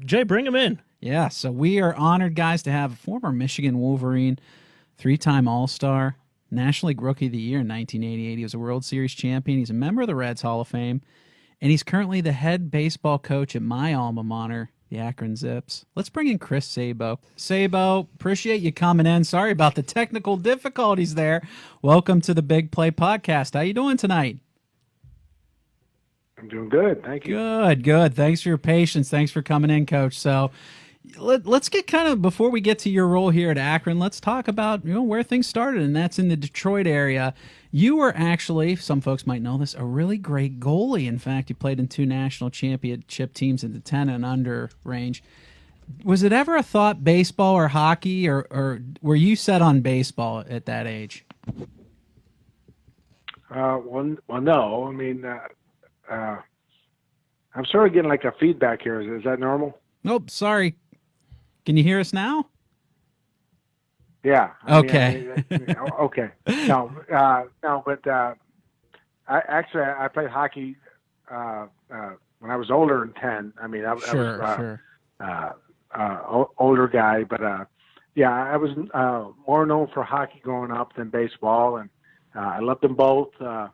Jay, bring him in. Yeah, so we are honored, guys, to have a former Michigan Wolverine, three-time All-Star, National League Rookie of the Year in 1988. He was a World Series champion. He's a member of the Reds Hall of Fame, and he's currently the head baseball coach at my alma mater, the Akron Zips. Let's bring in Chris Sabo. Sabo, appreciate you coming in. Sorry about the technical difficulties there. Welcome to the Big Play Podcast. How you doing tonight? I'm doing good. Thank you. Good. Thanks for your patience. Thanks for coming in, Coach. So let's get kind of, before we get to your role here at Akron, let's talk about where things started, and that's in the Detroit area. You were actually, some folks might know this, a really great goalie. In fact, you played in 2 national championship teams in the 10 and under range. Was it ever a thought, baseball or hockey, or were you set on baseball at that age? Well, no. I mean, I'm sort of getting like a feedback here. Is that normal? Nope, sorry. Can you hear us now? Yeah. Okay. Okay. No, but I played hockey when I was older than 10. I mean, I was older guy, but I was more known for hockey growing up than baseball, and I loved them both. I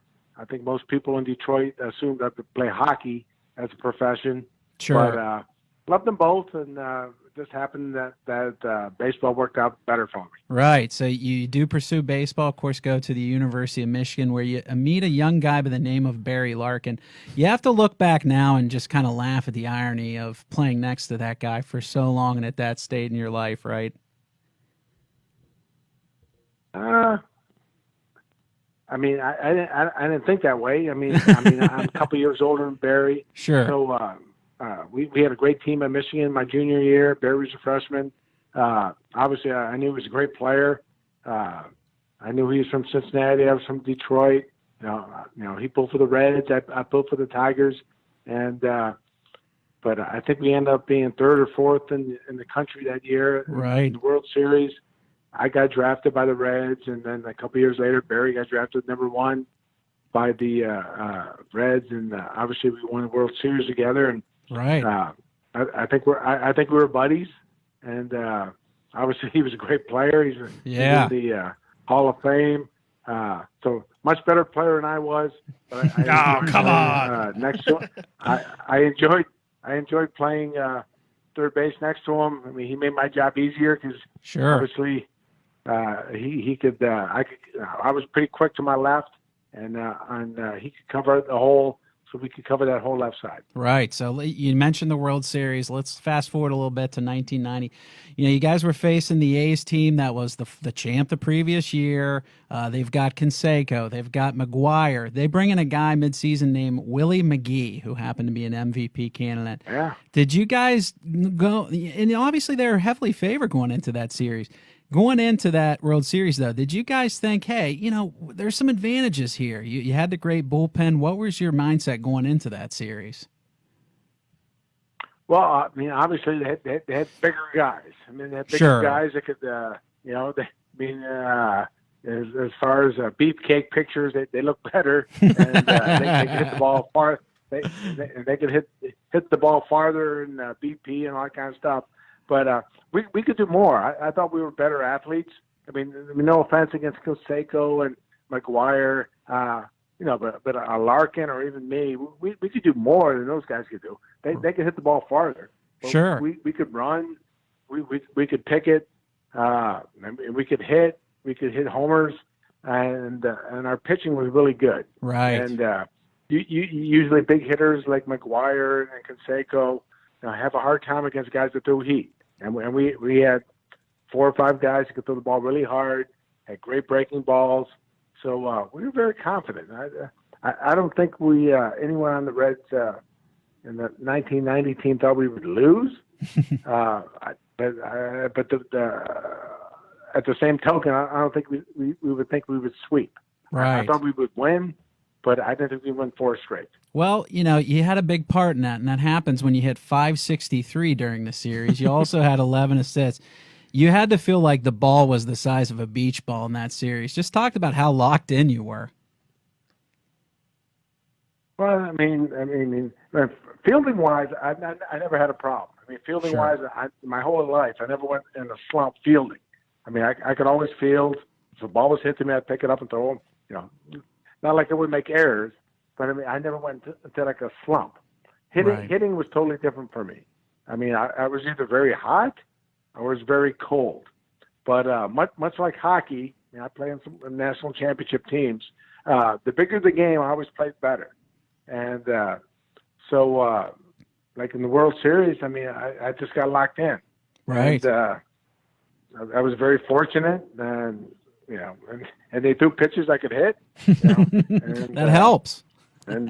think most people in Detroit assumed I could play hockey as a profession. Sure. But loved them both, and it just happened that baseball worked out better for me. Right. So you do pursue baseball, of course, go to the University of Michigan, where you meet a young guy by the name of Barry Larkin. You have to look back now and just kind of laugh at the irony of playing next to that guy for so long and at that state in your life, right? I mean, I didn't think that way. I mean, I'm a couple years older than Barry. Sure. So we had a great team at Michigan my junior year. Barry was a freshman. Obviously, I knew he was a great player. I knew he was from Cincinnati. I was from Detroit. He pulled for the Reds. I pulled for the Tigers. And but I think we ended up being third or fourth in the country that year. Right. In the World Series. I got drafted by the Reds, and then a couple years later, Barry got drafted number 1 by the Reds, and obviously we won the World Series together. And right, I think we were buddies, and obviously he was a great player. He's in the Hall of Fame, so much better player than I was. But come on! Next to him, I enjoyed playing third base next to him. I mean, he made my job easier because obviously. He could. I was pretty quick to my left, and he could cover the whole. So we could cover that whole left side. Right. So you mentioned the World Series. Let's fast forward a little bit to 1990. You guys were facing the A's team that was the champ the previous year. They've got Canseco. They've got McGuire. They bring in a guy midseason named Willie McGee, who happened to be an MVP candidate. Yeah. Did you guys go? And obviously they were heavily favored going into that series. Going into that World Series, though, did you guys think, hey, there's some advantages here? You had the great bullpen. What was your mindset going into that series? Well, I mean, obviously they had bigger guys. I mean, they had bigger guys that could, as far as beefcake pictures, they look better, and they could hit the ball far. They could hit the ball farther and BP and all that kind of stuff. But we could do more. I thought we were better athletes. I mean, no offense against Canseco and McGuire, but a Larkin or even me, we could do more than those guys could do. They could hit the ball farther. But sure. We could run. We could pick it. We could hit. We could hit homers, and our pitching was really good. Right. And usually big hitters like McGuire and Canseco have a hard time against guys that throw heat. And we had 4 or 5 guys who could throw the ball really hard, had great breaking balls. So we were very confident. I don't think anyone on the Reds in the 1990 team thought we would lose. But at the same token, I don't think we would think we would sweep. Right. I thought we would win, but I didn't think we won 4 straight. Well, you had a big part in that, and that happens when you hit 563 during the series. You also had 11 assists. You had to feel like the ball was the size of a beach ball in that series. Just talk about how locked in you were. Well, I mean, fielding wise, I never had a problem. I mean, fielding wise, my whole life, I never went in a slump fielding. I mean, I could always field. If the ball was hit to me, I'd pick it up and throw them. You know, not like I would make errors, but I mean, I never went into like a slump. Hitting was totally different for me. I mean, I was either very hot or was very cold. But much like hockey, I play in some national championship teams. The bigger the game, I always played better. And so, like in the World Series, I mean, I just got locked in. Right. And, I was very fortunate, and you know, and they threw pitches I could hit. You know, and, that helps. And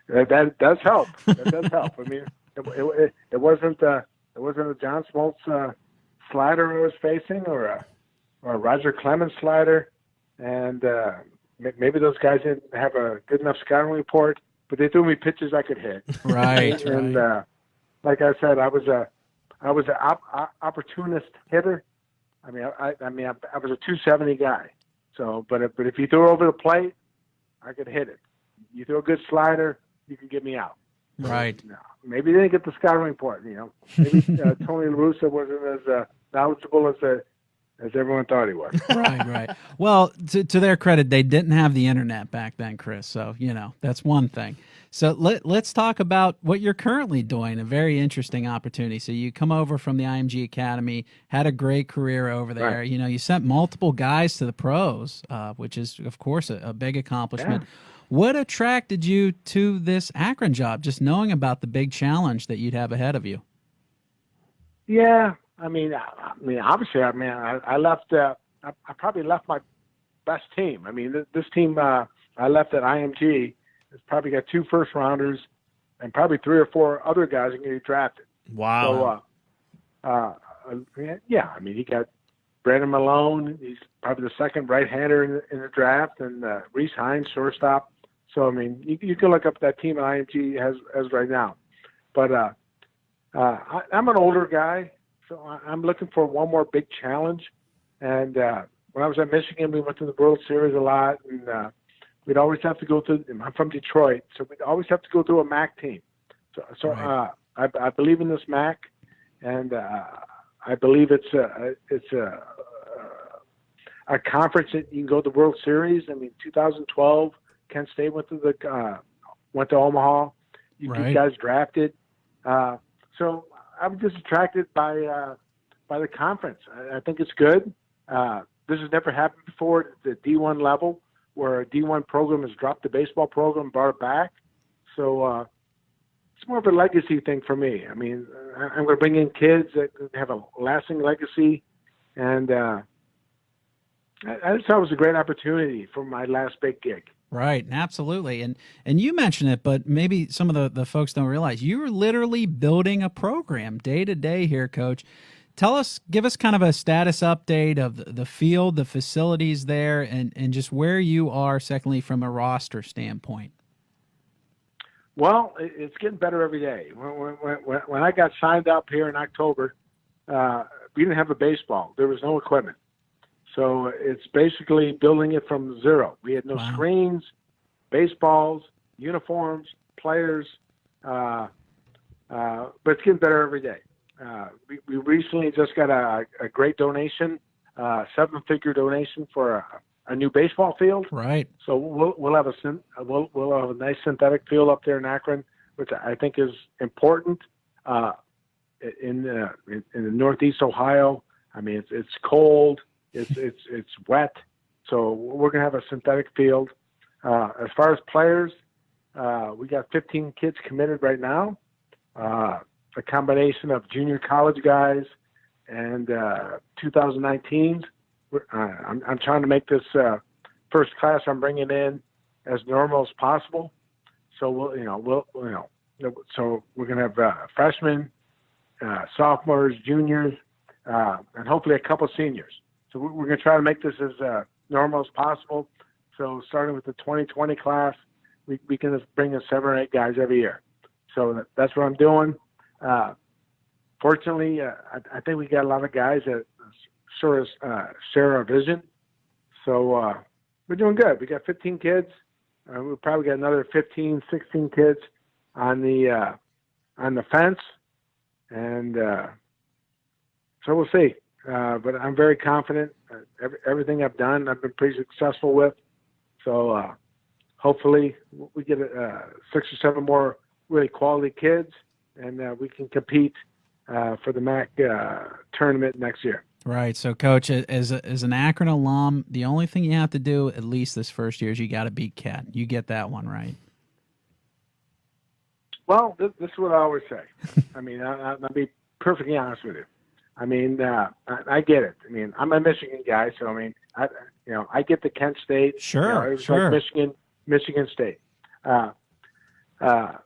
that does help. That does help. I mean, it wasn't a John Smoltz slider I was facing, or a Roger Clemens slider, and maybe those guys didn't have a good enough scouting report, but they threw me pitches I could hit. Right. And like I said, I was an opportunist hitter. I mean, I was a 270 guy. So, but if you threw over the plate, I could hit it. You throw a good slider, you could get me out. Right. No, maybe they didn't get the scouting report. You know, maybe Tony La Russa wasn't as knowledgeable as everyone thought he was. Right. Well, to their credit, they didn't have the internet back then, Chris. So, you know, that's one thing. So let's talk about what you're currently doing, a very interesting opportunity. So you come over from the IMG Academy, had a great career over there. Right. You know, you sent multiple guys to the pros, which is, of course, a big accomplishment. Yeah. What attracted you to this Akron job, just knowing about the big challenge that you'd have ahead of you? Yeah. I mean, obviously, I left. I probably left my best team. I mean, this team I left at IMG has probably got 2 first-rounders and probably 3 or 4 other guys that can get drafted. Wow. So, yeah. I mean, he got Brandon Malone. He's probably the second right-hander in the draft, and Reese Hines, shortstop. So, I mean, you can look up that team at IMG has right now. But I'm an older guy. So I'm looking for one more big challenge. And when I was at Michigan, we went to the World Series a lot, and we'd always have to go through. I'm from Detroit, so we'd always have to go through a MAC team. So Right. I believe in this MAC, and I believe it's a conference that you can go to the World Series. I mean, 2012, Kent State went to Omaha. You Right. guys drafted. So I'm just attracted by the conference. I think it's good. This has never happened before at the D1 level, where a D1 program has dropped the baseball program, brought it back. So it's more of a legacy thing for me. I mean, I'm going to bring in kids that have a lasting legacy, and I just thought it was a great opportunity for my last big gig. Right, absolutely. And you mentioned it, but maybe some of the folks don't realize you were literally building a program day to day here, Coach. Give us kind of a status update of the field, the facilities there, and just where you are, secondly, from a roster standpoint. Well, it's getting better every day. When I got signed up here in October, we didn't have a baseball. There was no equipment. So it's basically building it from zero. We had no screens, baseballs, uniforms, players, but it's getting better every day. We recently just got a great donation, 7-figure donation for a new baseball field. Right. So we'll have a nice synthetic field up there in Akron, which I think is important in the Northeast Ohio. I mean, it's cold. It's wet, so we're gonna have a synthetic field. As far as players, we got 15 kids committed right now. A combination of junior college guys and 2019s. I'm trying to make this first class I'm bringing in as normal as possible. So so we're gonna have freshmen, sophomores, juniors, and hopefully a couple seniors. So we're going to try to make this as normal as possible. So starting with the 2020 class, we can just bring in 7 or 8 guys every year. So that's what I'm doing. Fortunately, I think we got a lot of guys that sort of share our vision. So we're doing good. We got 15 kids. We'll probably get another 15, 16 kids on the fence. and so we'll see. But I'm very confident. Everything I've done, I've been pretty successful with. So hopefully we get 6 or 7 more really quality kids, and we can compete for the MAC tournament next year. Right. So, Coach, as an Akron alum, the only thing you have to do, at least this first year, is you got to beat Cat. You get that one right. Well, this is what I always say. I mean, I'll be perfectly honest with you. I mean, I get it. I mean, I'm a Michigan guy, so I mean, I get the Kent State. Sure, it was sure. like Michigan State. You got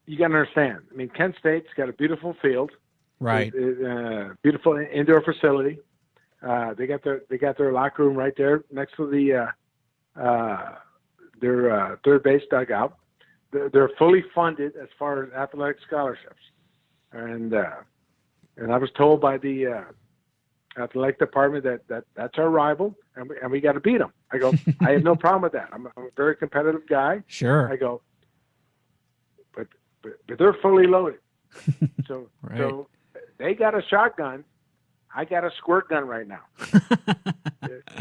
to understand. I mean, Kent State's got a beautiful field, right? Beautiful indoor facility. They got their locker room right there next to their third base dugout. They're fully funded as far as athletic scholarships, and I was told by the athletic department that that's our rival, and we got to beat them. I go, I have no problem with that. I'm a very competitive guy. Sure. I go, but they're fully loaded. So right. So they got a shotgun. I got a squirt gun right now.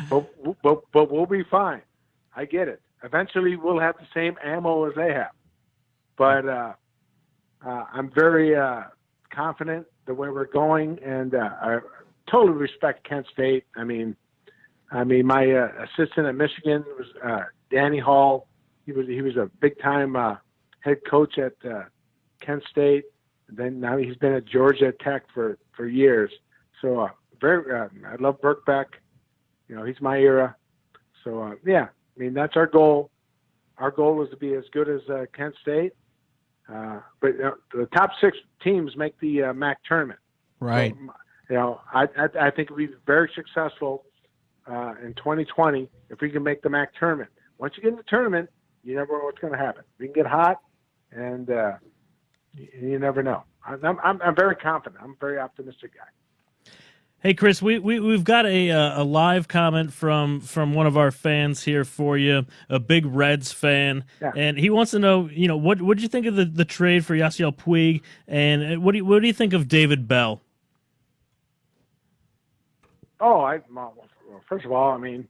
but we'll be fine. I get it. Eventually, we'll have the same ammo as they have. But I'm very confident the way we're going, and I totally respect Kent State. I mean, my assistant at Michigan was Danny Hall. He was a big time head coach at Kent State. And then now he's been at Georgia Tech for years. So I love Birkbeck. He's my era. So yeah, I mean that's our goal. Our goal is to be as good as Kent State. But the top 6 teams make the MAC tournament. Right. So, I think we'll be very successful in 2020 if we can make the MAC tournament. Once you get in the tournament, you never know what's going to happen. We can get hot, and you never know. I'm very confident. I'm a very optimistic guy. Hey, Chris, we've got a live comment from one of our fans here for you, a big Reds fan, Yeah. and he wants to know, what did you think of the trade for Yasiel Puig, and what do you think of David Bell? Oh, first of all, I mean,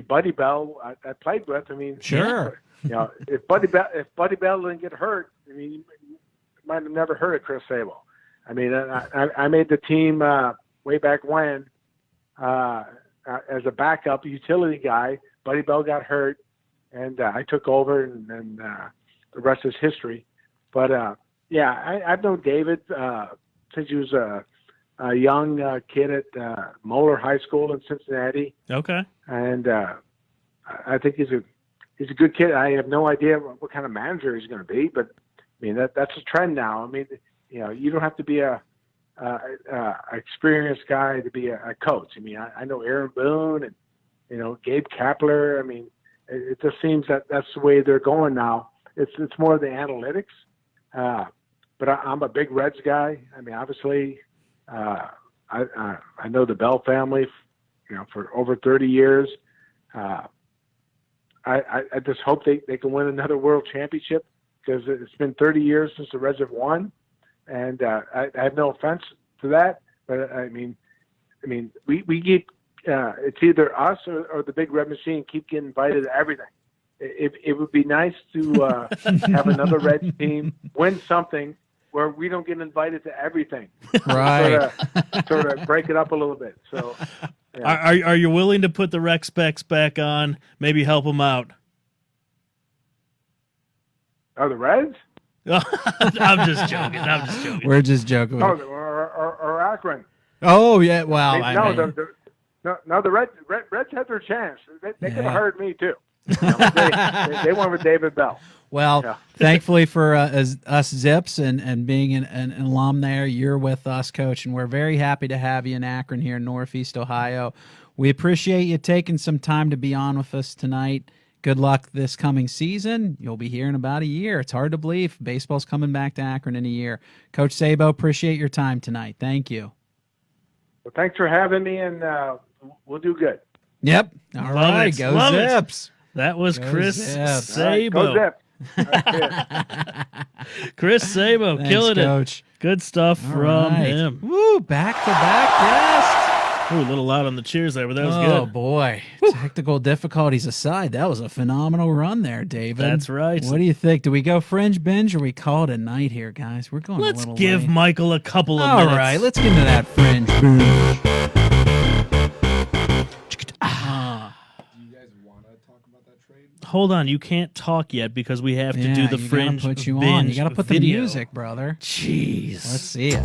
Buddy Bell, I played with. I mean, Sure. If Buddy Bell didn't get hurt, I mean, he might have never heard of Chris Sabo. I mean, I made the team way back when as a backup utility guy. Buddy Bell got hurt, and I took over, and the rest is history. But yeah, I've known David since he was a young kid at Moeller High School in Cincinnati. Okay. And I think he's a good kid. I have no idea what kind of manager he's going to be, but I mean that's a trend now. I mean, you don't have to be a experienced guy to be a coach. I mean, I know Aaron Boone and Gabe Kapler. I mean, it just seems that that's the way they're going now. It's more the analytics. But I'm a big Reds guy. I mean, obviously, I know the Bell family, for over 30 years. I just hope they can win another World Championship, because it's been 30 years since the Reds have won. And I have no offense to that, but I mean, we keep it's either us or the Big Red Machine keep getting invited to everything. It would be nice to have another Reds team win something where we don't get invited to everything. Right. Sort of break it up a little bit. So, yeah. Are you willing to put the rec specs back on? Maybe help them out. Are the Reds? I'm just joking. We're just joking. No, or Akron. Oh yeah. Well, The Reds had their chance. They could have heard me too. They went with David Bell. Well, Yeah. thankfully for us Zips and being an alum there, you're with us, Coach, and we're very happy to have you in Akron here in Northeast Ohio. We appreciate you taking some time to be on with us tonight. Good luck this coming season. You'll be here in about a year. It's hard to believe baseball's coming back to Akron in a year. Coach Sabo, appreciate your time tonight. Thank you. Well, thanks for having me, and we'll do good. Yep. All right. it. Go Love it. Zips. That was Go Chris Zips. All right, Sabo. go Zip. Chris Sabo, Thanks, killing Coach. it. Good stuff All from right. him. Woo, back-to-back guest. Ooh, a little loud on the cheers there, but that was Oh, good. boy. Technical difficulties aside, that was a phenomenal run there, David. That's right. What do you think? Do we go fringe binge or we call it a night here, guys? We're going Let's a little give late. Michael a couple of All minutes. right, let's get into that fringe binge. Hold on, you can't talk yet because we have to do the you fringe gotta put you binge on. You got to put video. the music, brother. Jeez. Let's see it.